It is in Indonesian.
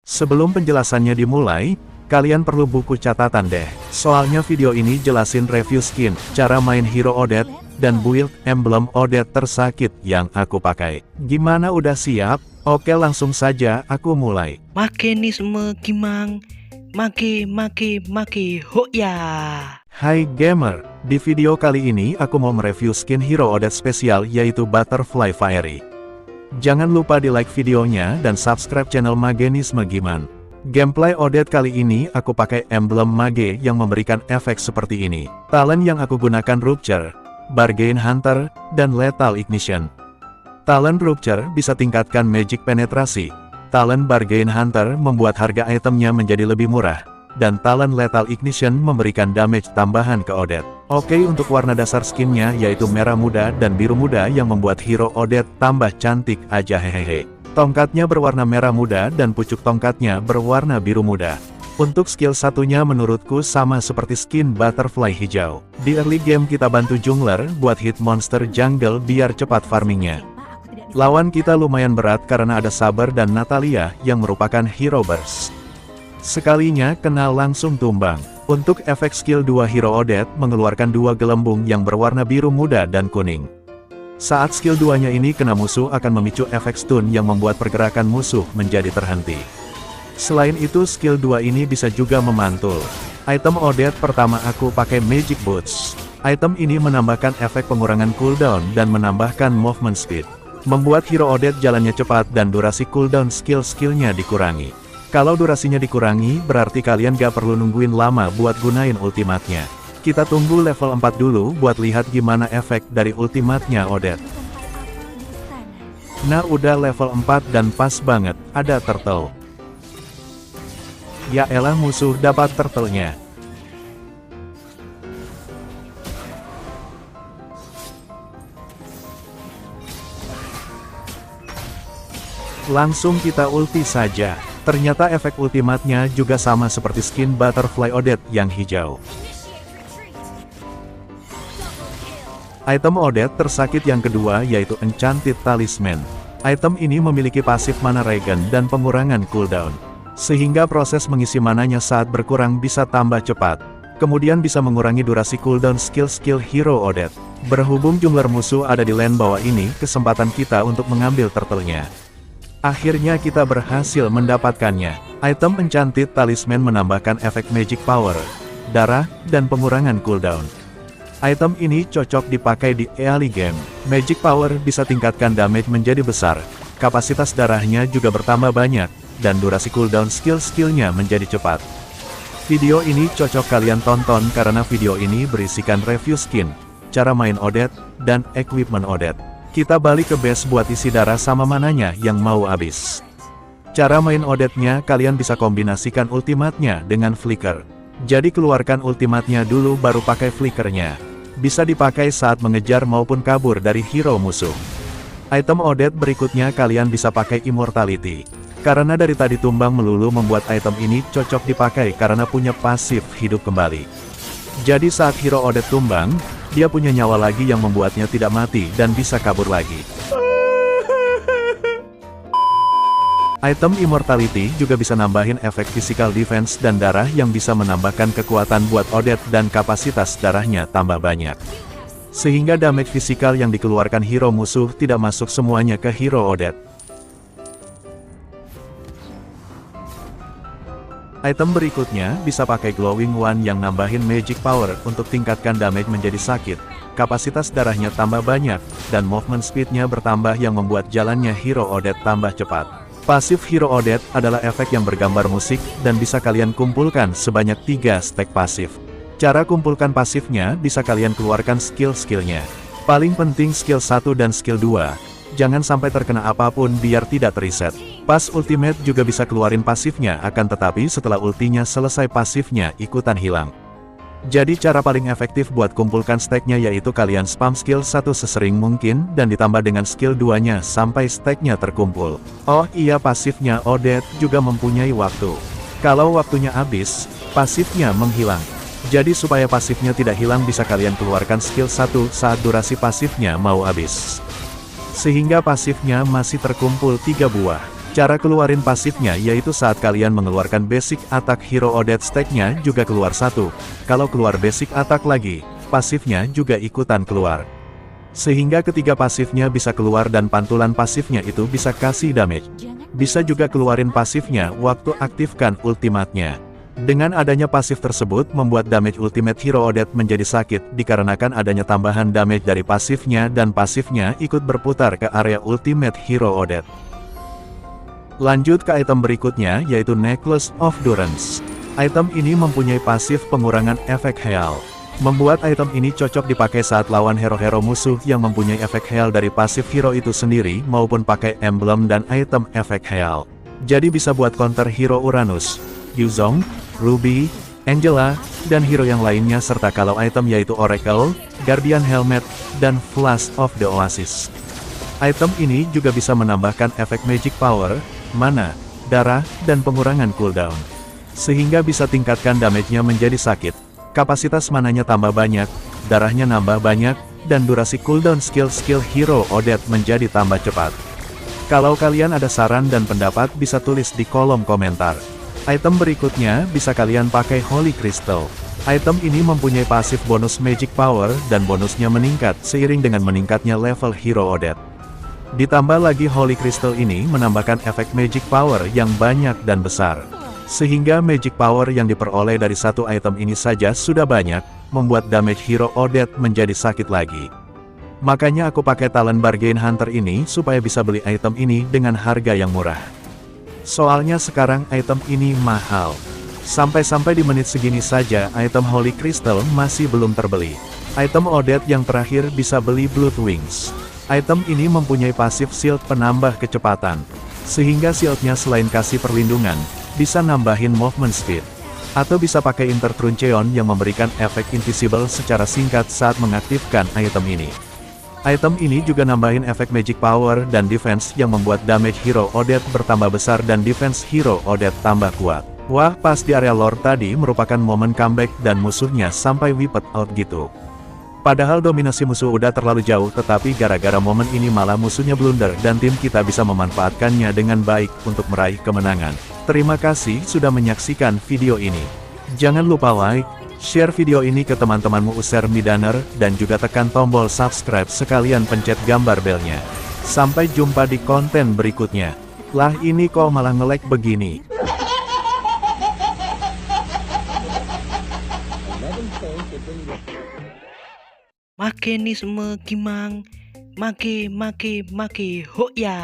Sebelum penjelasannya dimulai, kalian perlu buku catatan deh. Soalnya video ini jelasin review skin, cara main hero Odette, dan build emblem Odette tersakit yang aku pakai. Gimana, udah siap? Oke, langsung saja aku mulai. Mekanisme Gimang, make hoya. Hai gamer, di video kali ini aku mau mereview skin hero Odette spesial yaitu Butterfly Fairy. Jangan lupa di like videonya dan subscribe channel Mekanisme Gimang. Gameplay Odette kali ini aku pakai emblem mage yang memberikan efek seperti ini. Talent yang aku gunakan Rupture, Bargain Hunter, dan Lethal Ignition. Talent Rupture bisa tingkatkan magic penetrasi. Talent Bargain Hunter membuat harga itemnya menjadi lebih murah. Dan talent Lethal Ignition memberikan damage tambahan ke Odette. Oke, untuk warna dasar skinnya yaitu merah muda dan biru muda yang membuat hero Odette tambah cantik aja, hehehe. Tongkatnya berwarna merah muda dan pucuk tongkatnya berwarna biru muda. Untuk skill satunya menurutku sama seperti skin Butterfly hijau. Di early game kita bantu jungler buat hit monster jungle biar cepat farmingnya. Lawan kita lumayan berat karena ada Saber dan Natalia yang merupakan hero burst. Sekalinya kena langsung tumbang. Untuk efek skill 2 hero Odette mengeluarkan 2 gelembung yang berwarna biru muda dan kuning. Saat skill 2-nya ini kena musuh akan memicu efek stun yang membuat pergerakan musuh menjadi terhenti. Selain itu skill 2 ini bisa juga memantul. Item Odette pertama aku pakai Magic Boots. Item ini menambahkan efek pengurangan cooldown dan menambahkan movement speed. Membuat hero Odette jalannya cepat dan durasi cooldown skill-skillnya dikurangi. Kalau durasinya dikurangi, berarti kalian gak perlu nungguin lama buat gunain ultimatnya. Kita tunggu level 4 dulu buat lihat gimana efek dari ultimatnya Odette. Nah, udah level 4 dan pas banget, ada turtle. Ya elah, musuh dapat turtle-nya. Langsung kita ulti saja. Ternyata efek ultimatnya juga sama seperti skin Butterfly Odette yang hijau. Item Odette tersakit yang kedua yaitu Enchanted Talisman. Item ini memiliki pasif mana regen dan pengurangan cooldown. Sehingga proses mengisi mananya saat berkurang bisa tambah cepat. Kemudian bisa mengurangi durasi cooldown skill-skill hero Odette. Berhubung jungler musuh ada di lane bawah ini, kesempatan kita untuk mengambil turtle-nya. Akhirnya kita berhasil mendapatkannya. Item Enchanted Talisman menambahkan efek magic power, darah, dan pengurangan cooldown. Item ini cocok dipakai di early game. Magic power bisa tingkatkan damage menjadi besar, kapasitas darahnya juga bertambah banyak, dan durasi cooldown skill-skillnya menjadi cepat. Video ini cocok kalian tonton karena video ini berisikan review skin, cara main Odette, dan equipment Odette. Kita balik ke base buat isi darah sama mananya yang mau habis. Cara main Odette-nya kalian bisa kombinasikan ultimatnya dengan flicker. Jadi keluarkan ultimatnya dulu baru pakai flickernya. Bisa dipakai saat mengejar maupun kabur dari hero musuh. Item Odette berikutnya kalian bisa pakai Immortality. Karena dari tadi tumbang melulu membuat item ini cocok dipakai karena punya pasif hidup kembali. Jadi saat hero Odette tumbang, dia punya nyawa lagi yang membuatnya tidak mati dan bisa kabur lagi. Item Immortality juga bisa nambahin efek physical defense dan darah yang bisa menambahkan kekuatan buat Odette dan kapasitas darahnya tambah banyak. Sehingga damage fisikal yang dikeluarkan hero musuh tidak masuk semuanya ke hero Odette. Item berikutnya bisa pakai Glowing Wand yang nambahin magic power untuk tingkatkan damage menjadi sakit, kapasitas darahnya tambah banyak, dan movement speednya bertambah yang membuat jalannya hero Odette tambah cepat. Pasif hero Odette adalah efek yang bergambar musik dan bisa kalian kumpulkan sebanyak 3 stack pasif. Cara kumpulkan pasifnya bisa kalian keluarkan skill-skillnya. Paling penting skill 1 dan skill 2. Jangan sampai terkena apapun biar tidak reset. Pas ultimate juga bisa keluarin pasifnya, akan tetapi setelah ultinya selesai pasifnya ikutan hilang. Jadi cara paling efektif buat kumpulkan stacknya yaitu kalian spam skill 1 sesering mungkin dan ditambah dengan skill 2-nya sampai stacknya terkumpul. Oh iya, pasifnya Odette juga mempunyai waktu. Kalau waktunya habis, pasifnya menghilang. Jadi supaya pasifnya tidak hilang bisa kalian keluarkan skill 1 saat durasi pasifnya mau habis. Sehingga pasifnya masih terkumpul 3 buah. Cara keluarin pasifnya yaitu saat kalian mengeluarkan basic attack hero Odette stack-nya juga keluar satu. Kalau keluar basic attack lagi, pasifnya juga ikutan keluar. Sehingga ketiga pasifnya bisa keluar dan pantulan pasifnya itu bisa kasih damage. Bisa juga keluarin pasifnya waktu aktifkan ultimate-nya. Dengan adanya pasif tersebut membuat damage ultimate hero Odette menjadi sakit dikarenakan adanya tambahan damage dari pasifnya dan pasifnya ikut berputar ke area ultimate hero Odette. Lanjut ke item berikutnya yaitu Necklace of Durance. Item ini mempunyai pasif pengurangan efek heal. Membuat item ini cocok dipakai saat lawan hero-hero musuh yang mempunyai efek heal dari pasif hero itu sendiri maupun pakai emblem dan item efek heal. Jadi bisa buat counter hero Uranus, Yuzong, Ruby, Angela, dan hero yang lainnya serta kalau item yaitu Oracle, Guardian Helmet, dan Flash of the Oasis. Item ini juga bisa menambahkan efek magic power, mana, darah, dan pengurangan cooldown. Sehingga bisa tingkatkan damage-nya menjadi sakit. Kapasitas mananya tambah banyak, darahnya nambah banyak, dan durasi cooldown skill-skill hero Odette menjadi tambah cepat. Kalau kalian ada saran dan pendapat bisa tulis di kolom komentar. Item berikutnya bisa kalian pakai Holy Crystal. Item ini mempunyai pasif bonus magic power dan bonusnya meningkat seiring dengan meningkatnya level hero Odette. Ditambah lagi Holy Crystal ini menambahkan efek magic power yang banyak dan besar. Sehingga magic power yang diperoleh dari satu item ini saja sudah banyak, membuat damage hero Odette menjadi sakit lagi. Makanya aku pakai talent bargain hunter ini supaya bisa beli item ini dengan harga yang murah. Soalnya sekarang item ini mahal. Sampai-sampai di menit segini saja item Holy Crystal masih belum terbeli. Item Odette yang terakhir bisa beli Blood Wings. Item ini mempunyai pasif shield penambah kecepatan. Sehingga shieldnya selain kasih perlindungan, bisa nambahin movement speed. Atau bisa pakai Intertruncheon yang memberikan efek invisible secara singkat saat mengaktifkan item ini. Item ini juga nambahin efek magic power dan defense yang membuat damage hero Odette bertambah besar dan defense hero Odette tambah kuat. Wah, pas di area lore tadi merupakan momen comeback dan musuhnya sampai wiped out gitu. Padahal dominasi musuh udah terlalu jauh tetapi gara-gara momen ini malah musuhnya blunder dan tim kita bisa memanfaatkannya dengan baik untuk meraih kemenangan. Terima kasih sudah menyaksikan video ini. Jangan lupa like, share video ini ke teman-temanmu user Midaner, dan juga tekan tombol subscribe sekalian pencet gambar belnya. Sampai jumpa di konten berikutnya. Lah ini kok malah nge-lag begini. Makenisme Gimang, make, hoya.